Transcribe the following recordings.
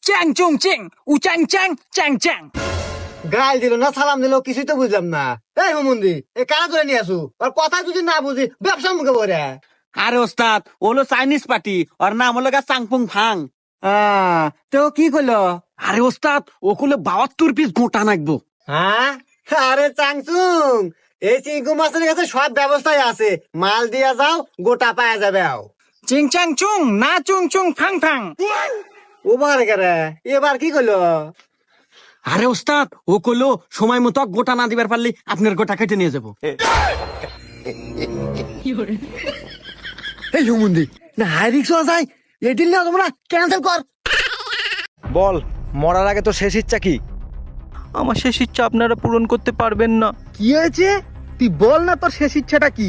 চ্যাং চুং চিং উচাং চ্যাং চ্যাং চ্যাং। গাল দিল না সালাম দিল কিছুই তো বুঝলাম না। এই হুমুন্দি এ কারা ধরে নিয়ে আসু আর কথা যদি না বুঝি ব্যবসা মুখে বলে। আরে ওস্তাদ ওলো চাইনিজ পার্টি ওর নাম হলো গা চাংপুং ফাং। তো কি করলো? আরে ওস্তাদ ও করলে 72 পিস গোটা নাকবো। হ্যাঁ আরে চাংচুং এই চিংকু মাছের কাছে সব ব্যবস্থাই আছে, মাল দিয়া যাও গোটা পাওয়া যাবে। চিং চাং চুং না চুং চুং ফাং ফাং। ওবার কেরে এবার কি করলো? আরে ওস্তাদ ও করলো সময় মতো গোটা না দিবার পারলে আপনার গোটা কেটে নিয়ে যাবো। এই হুমুন্দি না হাই রিক্স যায় এই ডিল না তোমরা ক্যান্সেল কর। বল মরার আগে তো শেষ ইচ্ছা কি? আমার শেষ ইচ্ছা আপনারা পূরণ করতে পারবেন না। কি হয়েছে তুই বল না তোর শেষ ইচ্ছাটা কি?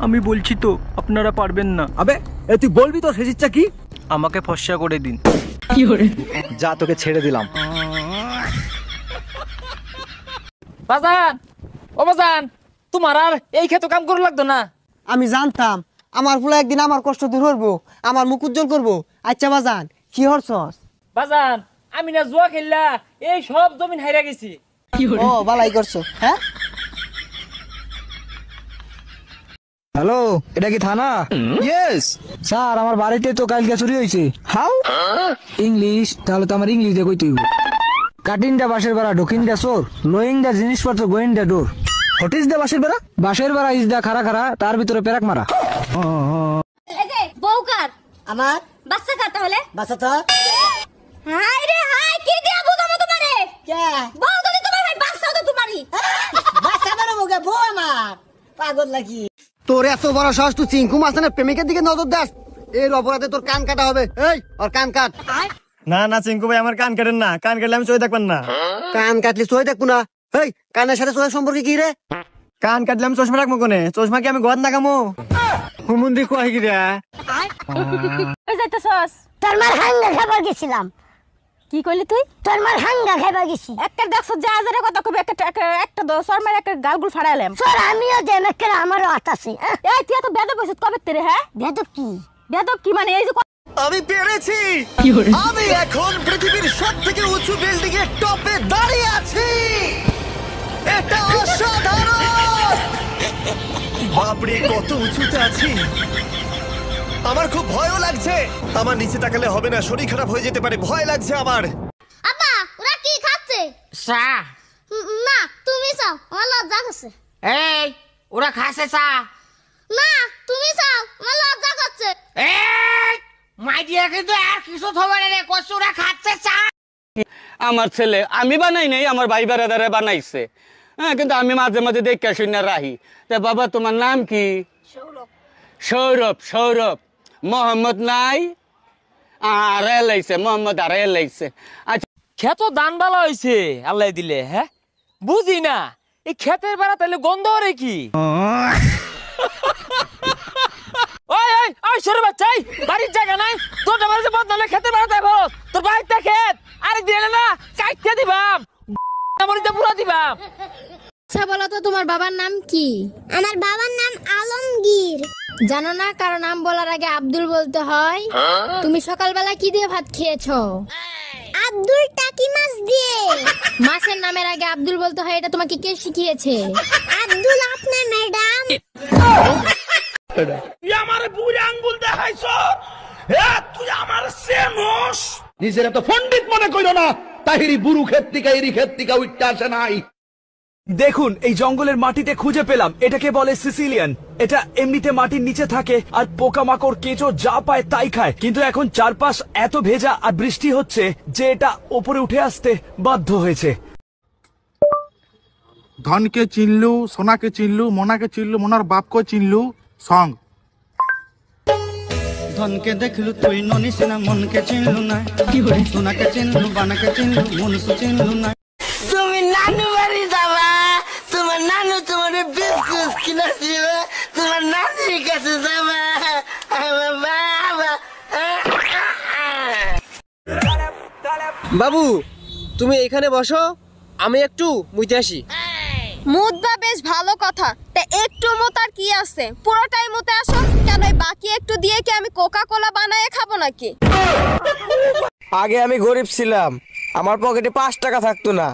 আমি বলছি তো আপনারা পারবেন না। আবে তুই বলবি তোর শেষ ইচ্ছা কি? আমাকে ফর্সা করে দিন। যা তোকে ছেড়ে দিলাম। বাজান ও বাজান তোমার আর এই ক্ষেত কাম করে লাগতো না। আমি জানতাম আমার ফুলা একদিন আমার কষ্ট দূর করবো, আমার মুখ উজ্জ্বল করবো। আচ্ছা বাজান কি হরছস? বাজান আমি না জুয়া খেললা এই সব জমিন হাইরা গেছি। ও বালাই করছো। হ্যাঁ হ্যালো, এটা কি থানা? ইয়েস স্যার, আমার বাড়িতে তো কালকে চুরি হয়েছে। How English? তাহলে তো আমার ইংলিশ দিয়ে কইতে হইব। কাটিং দা বাসের বেড়া, ঢোকিং দা চোর, লোয়িং দা জিনিসপত্র, going the door. What is the বাসের বেড়া? বাসের বেড়া ইজ দা খারা খারা, তার ভিতরে পেরাক মারা। এই যে বউ কার? আমার বাচ্চা কার তাহলে? বাসা তো হাই রে হাই কি দিয়া বুঝাবো তোমারে? কে বউ যদি তোমার ভাই বাচ্চা তো তোমারই। বাসা মানে মুখে বউ আমার পাগল নাকি? তোর এত বড় সাহস তুই চিংকু মাছের প্রেমিকের দিকে নজর দাস, এর অপরাধে তোর কান কাটা হবে। এই ওর কান কাট। না না চিঙ্কু ভাই, আমার কান কাটেন না, কান কাটলে আমি চোখে দেখবেন না। কান কাটলি চোখে দেখবো না? এই কানের সাথে চোখের সম্পর্কে কি রে? কান কাটলে আমি চশমা রাখবো কোনে? চশমা কি আমি ঘর না কামো? হুমুন্দি কয় কি রে? ওই যাইতেছস? তোর মার হাঙ্গা খাবার গেছিলাম। কি কইলি তুই? তোর মার হাঙ্গা খাবার গেছি। একটা দেখছ যা হাজারে কথা কবি একটা দশর মার একটা গালগুল ফাড়াইলাম। তোর আমিও যে মেকের আমারও হাত আছে। এই তুই এত বেদব হইছিস কবে তেরে? হ্যাঁ বেদব কি? বেদব কি মানে? এই যে আমি পেরেছি, আমি এখন পৃথিবীর সবথেকে উঁচু বিল্ডিং এর টপে দাঁড়িয়ে আছি। এটা অসাধারণ। বাপরে কত উঁচুতে আছি, আমার খুব ভয়ও লাগছে। আমার নিচে তাকালে হবে না, শরীর খারাপ হয়ে যেতে পারে, ভয় লাগছে আমার। আব্বা ওরা কি খাচ্ছে? চা। না তুমি চাও, আমার লজ্জা করছে। এই ওরা খাসে চা। না তুমি চাও, আমার লজ্জা করছে। এই মাইডিয়া কিন্তু আর কিছু হবে না রে, কষ্ট ওরা খাচ্ছে চা। আমার ছেলে আমি বানাই নাই, আমার ভাই বেড়াদারে বানাইছে। হ্যাঁ কিন্তু আমি মাঝে মাঝে দেখে শুনে রাহি। তা বাবা তোমার নাম কি? সৌরভ। সৌরভ মোহাম্মদ নাই আর এলাইছে মোহাম্মদ আর এলাইছে। আচ্ছা ক্ষেত দান ভালো হয়েছে আল্লাহ দিলে। হ্যাঁ বুঝি না এই ক্ষেতের বেড়া তাহলে গন্ধ রে কি? ওই ওই ওই সরে বাচ্চাই বাড়ির জায়গা নাই তোর আমার যে বদলে খেতে বেড়াতে ভালো তোর বাড়িতে ক্ষেত আরে দিলে না কাটতে দিবাম মরিতে পুরা দিবাম। আচ্ছা বলো তো তোমার বাবার নাম কি? আমার বাবার নাম আলমগীর। জানো না কারো নাম বলার আগে আব্দুল বলতে হয়? তুমি সকালবেলা কি দিয়ে ভাত খেয়েছো? আব্দুল টাকি মাছ দিয়ে। মাছের নামের আগে আব্দুল বলতে হয়, এটা তোমাকে কে শিখিয়েছে? আব্দুল আপনার ম্যাডাম। তুই আমার বুড়ি আঙ্গুল দেখাইছ, তুই আমার সেনস। নিজের এত পণ্ডিত মনে কইল না, তাহিরি বুরু ক্ষেত্রিকা এরি ক্ষেত্রিকা উঠতে আসে নাই। দেখুন এই জঙ্গলের মাটিতে খুঁজে পেলাম, এটাকে বলে সিসিলিয়ান। এটা এমনিতে মাটির নিচে থাকে আর পোকামাকড় কেঁচো যা পায় তাই খায়, কিন্তু এখন চারপাশ এত ভেজা আর বৃষ্টি হচ্ছে যে এটা ওপরে উঠে আসতে বাধ্য হয়েছে। ধনকে চিনলু, সোনাকে চিনলু, মোনাকে চিনলু, মোনার বাপকে চিনলু। সং ধনকে দেখলু তুই ননিস না, মনকে চিনলু না, সোনাকে চিনলু, বানাকে চিনলু, মনুষ চিনলু না। তুমি নানু বাড়ি যাবা, তোমার নানু তোমার বিস্কুট কিনে দিবে, তোমার নানির কাছে যাবা। বাবা বাবু তুমি এখানে বসো, আমি একটু মুইতে আসি। মুদবা বেশ ভালো কথা, তা একটু মুত আর কি আছে, পুরোটাই মুতে আসো। কেন বাকি একটু দিয়ে কি আমি কোকা কোলা বানায় খাবো নাকি? আগে আমি গরিব ছিলাম, আমার পকেটে 5 টাকা থাকতো না,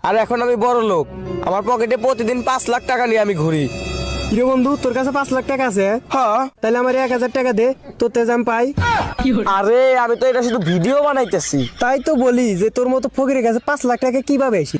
আর এখন আমি বড় লোক, আমার পকেটে প্রতিদিন 5 লাখ টাকা নিয়ে আমি ঘুরি। কিরে বন্ধু, তোর কাছে 5 লাখ টাকা আছে? হ্যাঁ। তাহলে আমার 1000 টাকা দে, তোর তেজ আমি পাই। আরে আমি তো এটা শুধু ভিডিও বানাইতেছি। তাই তো বলি যে তোর মতো ফকিরের কাছে 5 লাখ টাকা কিভাবে আসি।